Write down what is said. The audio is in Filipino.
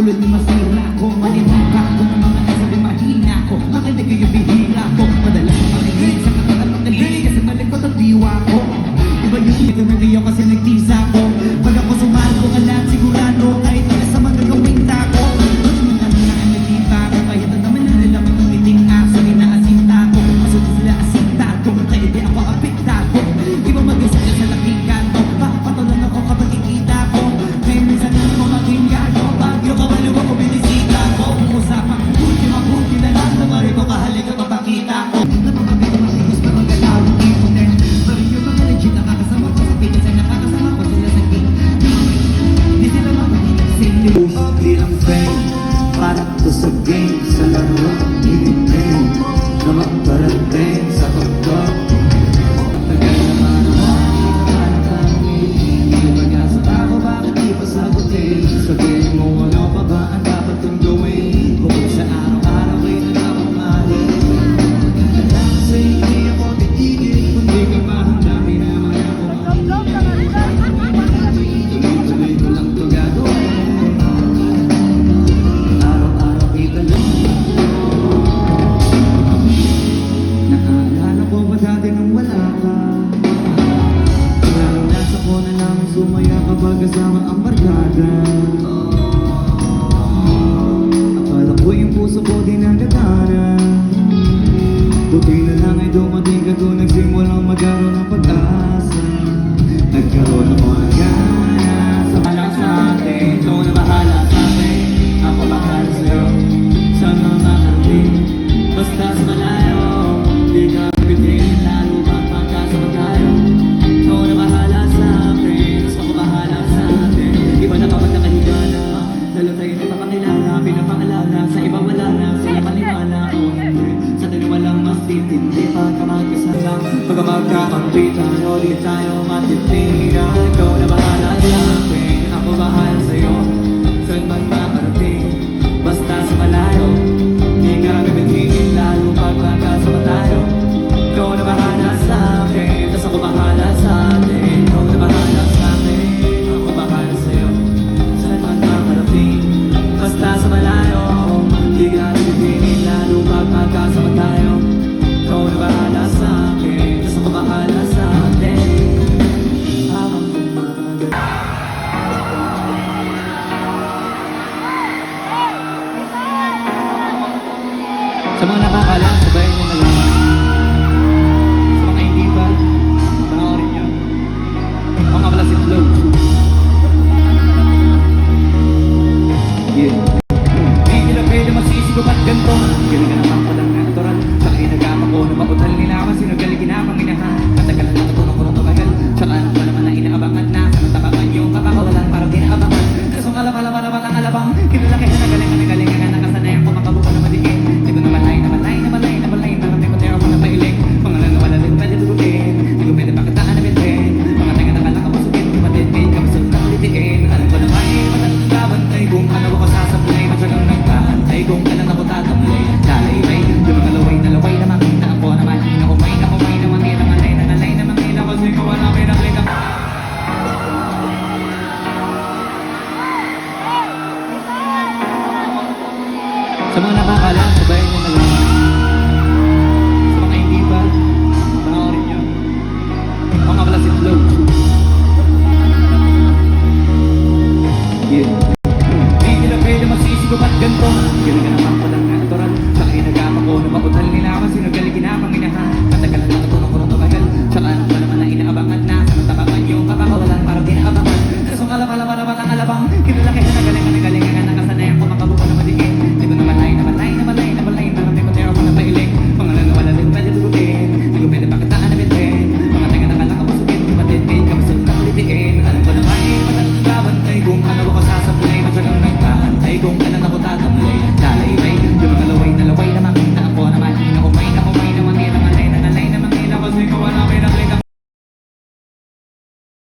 ulo ni masira ko. Maninimpa ko ng mga nasabi mahina ko. Makinig ko yung bihira ko. Madalas ko makinig sa katalan makinig kasi malikot ang diwa ko. Iba yung ito na riyo kasi nagtisa ko. Pag ako sumahal ko alam sigurado kahit na sa mga gawing tako. Mga nagtipa ko kahit na naman na nila matumiting aso. Inaasinta ko, masunod sila asinta ko. Kaya di ako apektado. Iba mag-isa sa laking kanto. Papatulan ako kapag ikita ko. Kaya minsan na ako maging gago. Bagyo kabaliw ako binisita ko. Usapan ko buti mabuti na lang. Namari ko kahalik at mapakita ko. Napapagay ko matigos na magalaw ng ipunin. Bari yung mga legit nakakasama ko. Sa pigas ay nakakasama ko sila sa king. Di sila mapagitag sa inyo. Ugly ang fame. Para to sa game. Sa laro hinipin. Na magparating sa pagkak. Tagal naman ang hindi pag-asa ako. Bakit di pa sagutin? Sabihin mo ano pa ba ang dapat kong gawin? Bukod sa araw-araw ay nagmamahali. Alam sa hindi ako titigil. Kundi ka mahanapin naman ako. Tuloy ko lang to gagawin. Araw-araw kita lang. Naaalala ko ba dati nung wala ka? Nasa ko na lang sumaya kapag kasama ang barkada. Akala ko yung puso ko di nagatana. Buti na lang ay dumating ka kung nagsimulang magkaroon ng pag-asa. Nagkaroon ako ng gana. Sama sa atin, ikaw na bahala sa akin. Ako bahala sa'yo. Saan na makarating? Basta sa malayo. Di ka bitin, lalo pa pagkasama tayo. Ikaw na bahala sa akin. Basta ako bahala sa atin. Iba na kapag nakahiga na. Lalo tayo na papakilala, pinapaalala. Sa iba wala na, sila paniwala o hindi. Sa dalawa lang mas titindi. Pagka magkasama, pagka magkakampi tayo, di tayo matitira. Ikaw na bahala sa akin. Ako bahala sa'yo. Saan man makarating? Basta sa malayo. Di ka bibitin, lalo pag magkasama tayo. Ikaw na bahala sa akin. Tas ako bahala sa atin. Ikaw na bahala sa akin. Ako bahala sa'yo. Saan man makarating? Basta sa malayo. Di ka bibitin, lalo pag magkasama tayo. Ikaw na bahala sa akin. Tas ako bahala sa atin. Habang tumagal. Sa mga nakakalam, sabayin nyo na lang. Sa mga hindi pa, panoorin nyo. Ako nga pala si Flow. Yeah. Di nila pwede masisigaw at ganito. Galing ka naman palang natural. Saka inagama ko na mautal nila ako. Sino galing ginapang inahan. Matagal na natutulong ko ng tumagal. Tsaka ano pa naman na inaabangan na. Sa natapakan yung kapakawalan parang kinaabangan. Kasong alam-alam ang alabang. Kinalaki na nagaling nga nakasanayan ko makabuka na madigin. Di ko namalay. Marami ko tayo ako na pailing. Mga nangawala din pwede turutin. Di ko pwede pakitaan na bintin. Mga tayo nakalang ako sukin. Di matitpin ka masal na ulitiin. Alam ko naman eh matalas kabantay. Kung ano ako sasablay. Matyagang nagkaantay. Kung kailan ako tatamlay. Lalay-lay. Yung mga laway na makita ako naman. Nakumay na mangira. Nangalay na mangila. Kasi ko wala may nakita. Sa mga nakakalam, sabayin